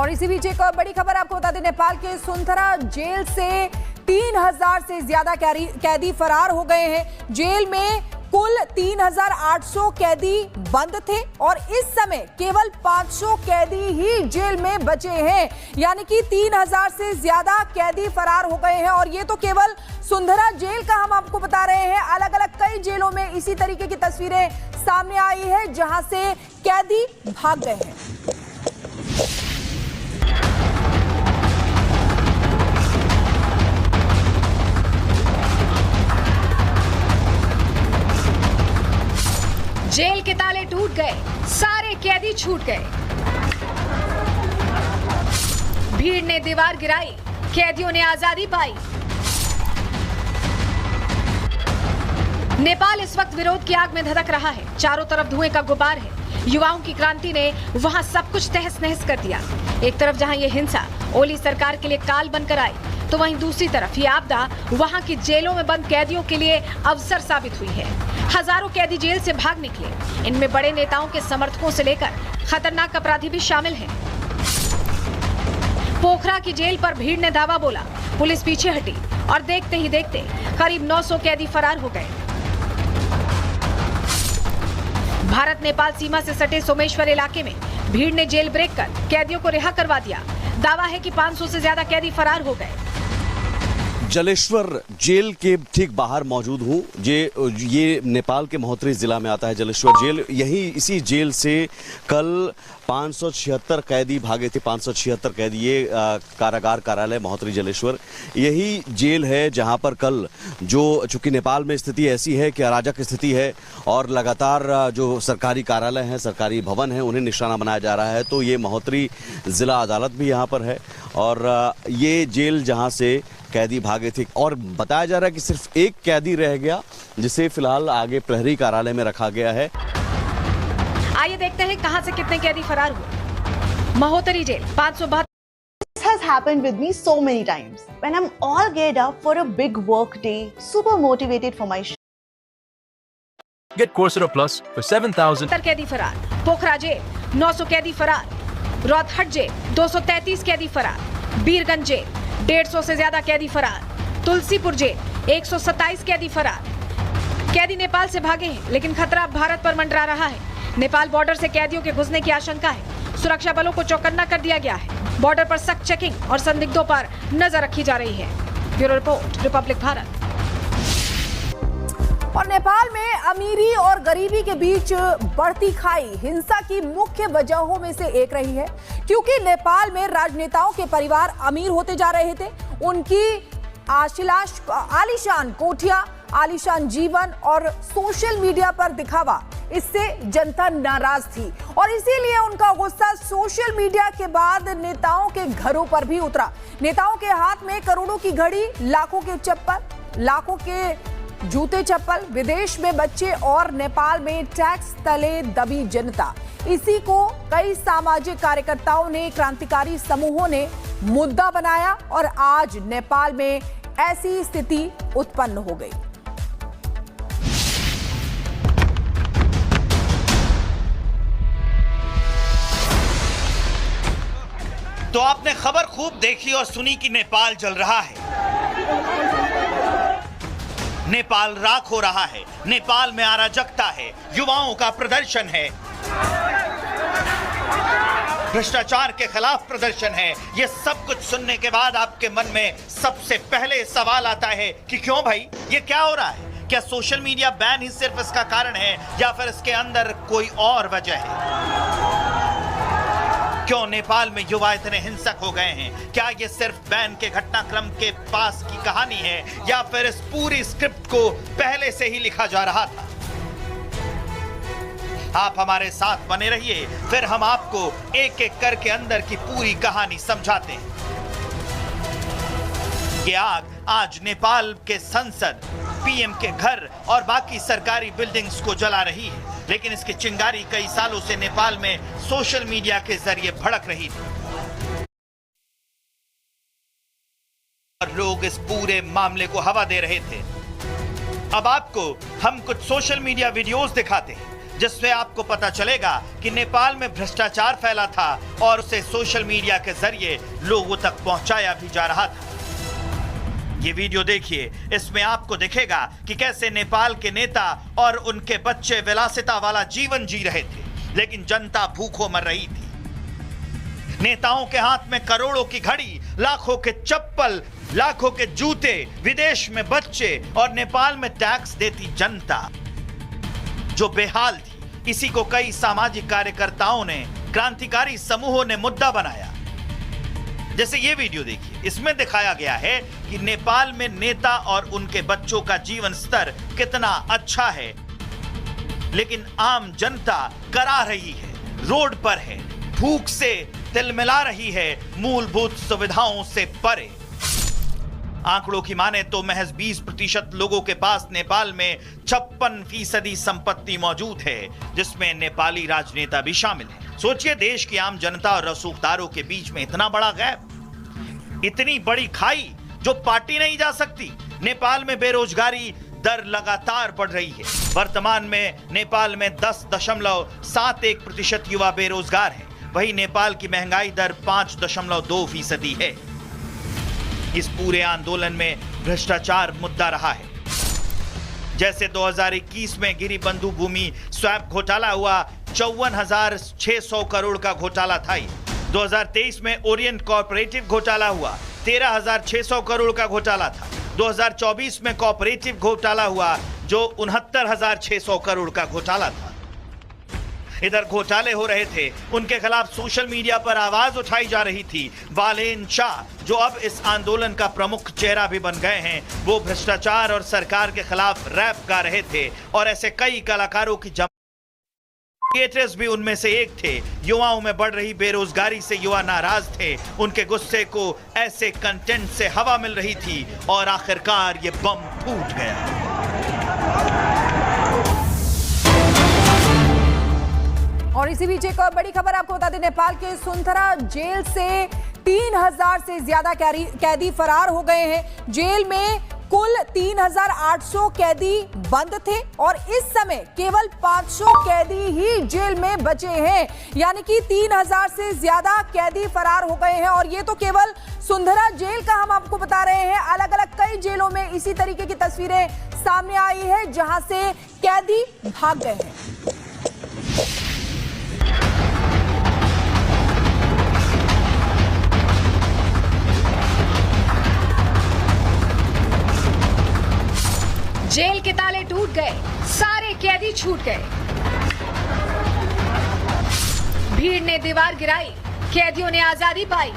और इसी बीच एक और बड़ी खबर आपको बता दें, नेपाल के सुनथरा जेल से 3000 से ज्यादा कैदी फरार हो गए हैं। जेल में कुल 3800 कैदी बंद थे और इस समय केवल 500 कैदी ही जेल में बचे हैं, यानी कि 3000 से ज्यादा कैदी फरार हो गए हैं। और ये तो केवल सुनथरा जेल का हम आपको बता रहे हैं, अलग अलग कई जेलों में इसी तरीके की तस्वीरें सामने आई है जहां से कैदी भाग गए हैं। जेल के ताले टूट गए, सारे कैदी छूट गए। भीड़ ने दीवार गिराई, कैदियों ने आजादी पाई। नेपाल इस वक्त विरोध की आग में धधक रहा है। चारों तरफ धुएं का गुबार है। युवाओं की क्रांति ने वहां सब कुछ तहस नहस कर दिया। एक तरफ जहां ये हिंसा ओली सरकार के लिए काल बनकर आई, तो वहीं दूसरी तरफ ये आपदा वहां की जेलों में बंद कैदियों के लिए अवसर साबित हुई है। हजारों कैदी जेल से भाग निकले। इनमें बड़े नेताओं के समर्थकों से लेकर खतरनाक अपराधी भी शामिल हैं। पोखरा की जेल पर भीड़ ने धावा बोला, पुलिस पीछे हटी और देखते ही देखते करीब 900 कैदी फरार हो गए। भारत नेपाल सीमा से सटे सोमेश्वर इलाके में भीड़ ने जेल ब्रेक कर कैदियों को रिहा करवा दिया। दावा है कि 500 से ज्यादा कैदी फरार हो गए। जलेश्वर जेल के ठीक बाहर मौजूद हूँ। ये नेपाल के महोत्तरी जिला में आता है जलेश्वर जेल। यही इसी जेल से कल 576 कैदी भागे थे। 576 कैदी, ये कारागार कार्यालय महोत्तरी जलेश्वर यही जेल है जहां पर कल चूंकि नेपाल में स्थिति ऐसी है कि अराजक स्थिति है और लगातार जो सरकारी कार्यालय हैं, सरकारी भवन हैं, उन्हें निशाना बनाया जा रहा है। तो ये महोत्तरी जिला अदालत भी यहाँ पर है और ये जेल जहाँ से कैदी भागे थे और बताया जा रहा है कि सिर्फ एक कैदी रह गया जिसे फिलहाल आगे प्रहरी कार्यालय में रखा गया है। आइए देखते हैं कहां से कितने कैदी फरार हुए। Mahottari jail 572। This has happened with me so many times when I'm all geared up for a big work day, super motivated for my Get Coursera Plus for 7,000 कैदी फरार। पोखरा जेल 900 कैदी फरार। रौतहट जेल 233 कैदी फरार। बीरगंज जेल 150 से ज्यादा कैदी फरार। तुलसीपुर जेल 127 कैदी फरार। कैदी नेपाल से भागे हैं, लेकिन खतरा भारत पर मंडरा रहा है। नेपाल बॉर्डर से कैदियों के घुसने की आशंका है। सुरक्षा बलों को चौकन्ना कर दिया गया है। बॉर्डर पर सख्त चेकिंग और संदिग्धों पर नजर रखी जा रही है। Bureau report, Republic Bharat. और नेपाल में अमीरी और गरीबी के बीच बढ़ती खाई हिंसा की मुख्य वजहों में से एक रही है, क्योंकि नेपाल में राजनेताओं के परिवार अमीर होते जा रहे थे। उनकी आलीशान कोठियां, आलीशान जीवन और सोशल मीडिया पर दिखावा, इससे जनता नाराज थी और इसीलिए उनका गुस्सा सोशल मीडिया के बाद नेताओं के घरों पर भी उतरा। नेताओं के हाथ में करोड़ों की घड़ी, लाखों के चप्पल, लाखों के जूते चप्पल, विदेश में बच्चे और नेपाल में टैक्स तले दबी जनता। इसी को कई सामाजिक कार्यकर्ताओं ने, क्रांतिकारी समूहों ने मुद्दा बनाया और आज नेपाल में ऐसी स्थिति उत्पन्न हो गई। तो आपने खबर खूब देखी और सुनी कि नेपाल जल रहा है, नेपाल राख हो रहा है, नेपाल में अराजकता है, युवाओं का प्रदर्शन है, भ्रष्टाचार के खिलाफ प्रदर्शन है। ये सब कुछ सुनने के बाद आपके मन में सबसे पहले सवाल आता है कि क्यों भाई, ये क्या हो रहा है? क्या सोशल मीडिया बैन ही सिर्फ इसका कारण है या फिर इसके अंदर कोई और वजह है? क्यों नेपाल में युवा इतने हिंसक हो गए हैं? क्या ये सिर्फ बैन के घटनाक्रम के पास की कहानी है या फिर इस पूरी स्क्रिप्ट को पहले से ही लिखा जा रहा था? आप हमारे साथ बने रहिए, फिर हम आपको एक एक करके अंदर की पूरी कहानी समझाते हैं। ये आग आज नेपाल के संसद, पीएम के घर और बाकी सरकारी बिल्डिंग्स को जला रही है, लेकिन इसकी चिंगारी कई सालों से नेपाल में सोशल मीडिया के जरिए भड़क रही थी और लोग इस पूरे मामले को हवा दे रहे थे। अब आपको हम कुछ सोशल मीडिया वीडियोस दिखाते हैं जिससे आपको पता चलेगा कि नेपाल में भ्रष्टाचार फैला था और उसे सोशल मीडिया के जरिए लोगों तक पहुंचाया भी जा रहा था। ये वीडियो देखिए, इसमें आपको दिखेगा कि कैसे नेपाल के नेता और उनके बच्चे विलासिता वाला जीवन जी रहे थे, लेकिन जनता भूखों मर रही थी। नेताओं के हाथ में करोड़ों की घड़ी, लाखों के चप्पल, लाखों के जूते, विदेश में बच्चे और नेपाल में टैक्स देती जनता जो बेहाल थी। इसी को कई सामाजिक कार्यकर्ताओं ने, क्रांतिकारी समूहों ने मुद्दा बनाया। जैसे ये वीडियो देखिए, इसमें दिखाया गया है कि नेपाल में नेता और उनके बच्चों का जीवन स्तर कितना अच्छा है, लेकिन आम जनता करा रही है, रोड पर है, भूख से तिलमिला रही है, मूलभूत सुविधाओं से परे। आंकड़ों की माने तो महज 20% लोगों के पास नेपाल में 56% संपत्ति मौजूद है, जिसमें नेपाली राजनेता भी शामिल है। सोचिए, देश की आम जनता और रसूखदारों के बीच में इतना बड़ा गैप, इतनी बड़ी खाई जो पाटी नहीं जा सकती। नेपाल में बेरोजगारी दर लगातार बढ़ रही है। वर्तमान में नेपाल में 10.71% युवा बेरोजगार हैं। वहीं नेपाल की महंगाई दर 5.2% है। इस पूरे आंदोलन में भ्रष्टाचार मुद्दा रहा है। जैसे 2021 में गिरी बंधु भूमि स्वैप घोटाला हुआ, 54,600 करोड़ का घोटाला था। 2023 में ओरिएंट कॉर्पोरेटिव घोटाला हुआ, 13,600 करोड़ का घोटाला था। 2024 में कॉर्पोरेटिव घोटाला हुआ जो 69,600 करोड़ का घोटाला था। इधर घोटाले हो रहे थे, उनके खिलाफ सोशल मीडिया पर आवाज उठाई जा रही थी। वालेन शाह, जो अब इस आंदोलन का प्रमुख चेहरा भी बन गए हैं, वो भ्रष्टाचार और सरकार के खिलाफ रैप गा रहे थे और ऐसे कई कलाकारों की क्रिएटर्स भी उनमें से एक थे। युवाओं में बढ़ रही बेरोजगारी से युवा नाराज थे। उनके गुस्से को ऐसे कंटेंट से हवा मिल रही थी और आखिरकार ये बम फूट गया। और इसी बीच एक और बड़ी खबर आपको बता दें, नेपाल के सुनथरा जेल से 3000 से ज्यादा कैदी फरार हो गए हैं। जेल में कुल 3800 कैदी बंद थे और इस समय केवल 500 कैदी ही जेल में बचे हैं, यानी कि 3000 से ज्यादा कैदी फरार हो गए हैं। और ये तो केवल सुनथरा जेल का हम आपको बता रहे हैं, अलग अलग कई जेलों में इसी तरीके की तस्वीरें सामने आई है जहां से कैदी भाग गए हैं। जेल के ताले टूट गए, सारे कैदी छूट गए। भीड़ ने दीवार गिराई, कैदियों ने आजादी पाई।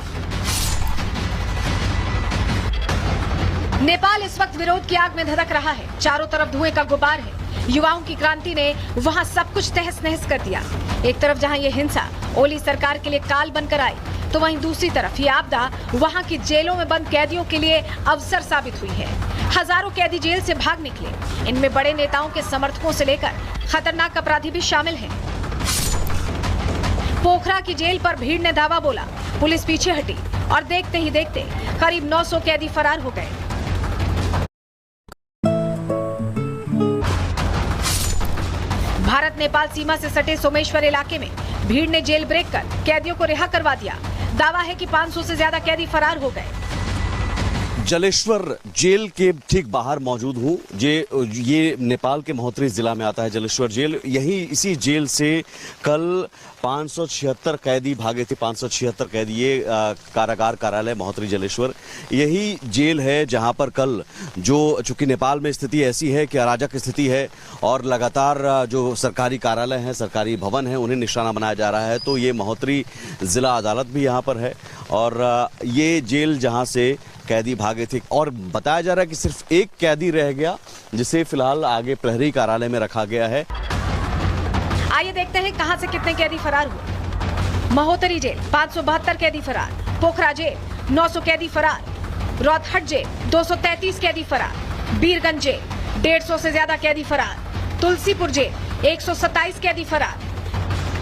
नेपाल इस वक्त विरोध की आग में धधक रहा है। चारों तरफ धुएं का गुबार है। युवाओं की क्रांति ने वहां सब कुछ तहस नहस कर दिया। एक तरफ जहां ये हिंसा ओली सरकार के लिए काल बनकर आई, तो वहीं दूसरी तरफ ये आपदा वहां की जेलों में बंद कैदियों के लिए अवसर साबित हुई है। हजारों कैदी जेल से भाग निकले। इनमें बड़े नेताओं के समर्थकों से लेकर खतरनाक अपराधी भी शामिल हैं। पोखरा की जेल पर भीड़ ने धावा बोला, पुलिस पीछे हटी और देखते ही देखते करीब 900 कैदी फरार हो गए। भारत नेपाल सीमा से सटे सोमेश्वर इलाके में भीड़ ने जेल ब्रेक कर कैदियों को रिहा करवा दिया। दावा है कि 500 से ज्यादा कैदी फरार हो गए। जलेश्वर जेल के ठीक बाहर मौजूद हूँ। ये नेपाल के महोत्तरी जिला में आता है जलेश्वर जेल। यही इसी जेल से कल 576 कैदी भागे थे। 576 कैदी, ये कारागार कार्यालय महोत्तरी जलेश्वर यही जेल है जहां पर कल चूंकि नेपाल में स्थिति ऐसी है कि अराजक स्थिति है और लगातार जो सरकारी कार्यालय हैं, सरकारी भवन हैं, उन्हें निशाना बनाया जा रहा है। तो ये महोत्तरी जिला अदालत भी यहाँ पर है और ये जेल जहाँ से कैदी भागे थे और बताया जा रहा है कि सिर्फ एक कैदी रह गया, जिसे फिलहाल आगे प्रहरी कार्यालय में रखा गया है। आइए देखते हैं कहां से कितने कैदी फरार हुए। महोत्तरी जेल 572 कैदी फरार, पोखरा जेल 900 कैदी फरार, रोहतहट जेल 233 कैदी फरार, बीरगंज जेल 150 से ज्यादा कैदी फरार, तुलसीपुर जेल 127 कैदी फरार।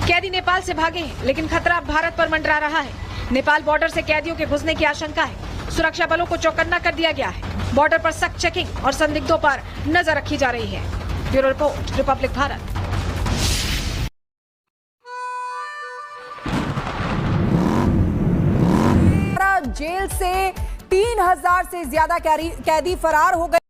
कैदी नेपाल से भागे हैं, लेकिन खतरा भारत पर मंडरा रहा है। नेपाल बॉर्डर से कैदियों के घुसने की आशंका है। सुरक्षा बलों को चौकन्ना कर दिया गया है। बॉर्डर पर सख्त चेकिंग और संदिग्धों पर नजर रखी जा रही है। Bureau report, Republic Bharat. जेल से 3000 से ज्यादा कैदी फरार हो गए।